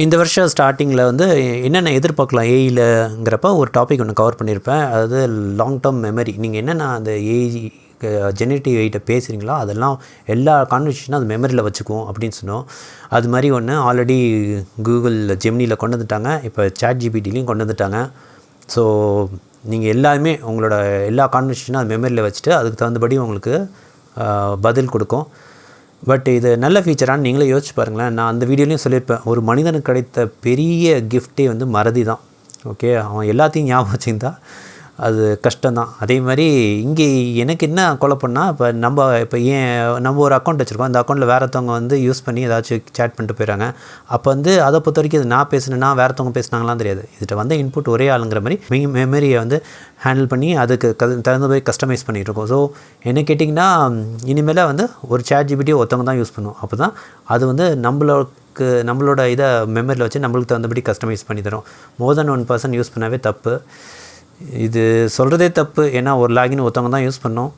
இந்த வருஷம் ஸ்டார்டிங்கில் வந்து என்னென்ன எதிர்பார்க்கலாம் ஏஐலங்கிறப்ப ஒரு டாபிக் ஒன்று கவர் பண்ணியிருப்பேன். அதாவது லாங் டேர்ம் மெமரி. நீங்கள் என்னென்ன அந்த ஏஐ ஜெனரேட்டிவ் ஏஐட்ட பேசுகிறீங்களோ அதெல்லாம் எல்லா கான்வர்சேஷனும் அது மெமரியில் வச்சுக்குவோம் அப்படின்னு சொன்னோம். அது மாதிரி ஒன்று ஆல்ரெடி கூகுள் ஜெமினியில் கொண்டு வந்துட்டாங்க. இப்போ சாட் ஜிபிடிலையும் கொண்டு வந்துட்டாங்க. ஸோ நீங்கள் எல்லாருமே உங்களோட எல்லா கான்வர்சேஷனும் அது மெமரியில் வச்சுட்டு அதுக்கு தகுந்தபடி உங்களுக்கு பதில் கொடுக்கும். பட் இது நல்ல ஃபீச்சரானு நீங்களே யோசிச்சு பாருங்களேன். நான் அந்த வீடியோலையும் சொல்லியிருப்பேன், ஒரு மனிதனுக்கு கிடைத்த பெரிய கிஃப்ட்டே வந்து மறதி தான். ஓகே, அவன் எல்லாத்தையும் ஞாபகம் வச்சுருந்தா அது கஷ்டம்தான். அதே மாதிரி இங்கே எனக்கு என்ன குழப்பம்னா, இப்போ நம்ம ஒரு அக்கௌண்ட் வச்சுருக்கோம். அந்த அக்கௌண்ட்டில் வேறத்தவங்க வந்து யூஸ் பண்ணி ஏதாச்சும் சேட் பண்ணிட்டு போயிடறாங்க. அப்போ வந்து அதை பொறுத்த வரைக்கும் இது நான் பேசுனேன்னா வேறத்தவங்க பேசுனாங்களாம் தெரியாது. இதுகிட்ட வந்து இன்புட் ஒரே ஆளுங்கிற மாதிரி மெமரியை வந்து ஹேண்டில் பண்ணி அதுக்கு தகுந்த போய் கஸ்டமைஸ் பண்ணிகிட்டு இருக்கோம். ஸோ என்ன கேட்டிங்கன்னா, இனிமேல் வந்து ஒரு சாட் ஜிபிடியை ஒருத்தவங்க தான் யூஸ் பண்ணுவோம். அப்போ தான் அது வந்து நம்மளோட இதை மெமரியில் வச்சு நம்மளுக்கு தகுந்தபடி கஸ்டமைஸ் பண்ணி தரும். மோர் தென் 1 பர்சன் யூஸ் பண்ணாவே தப்பு. இது சொல்கிறதே தப்பு. ஏன்னா ஒரு லாகின் ஒருத்தவங்க தான் யூஸ் பண்ணோம்.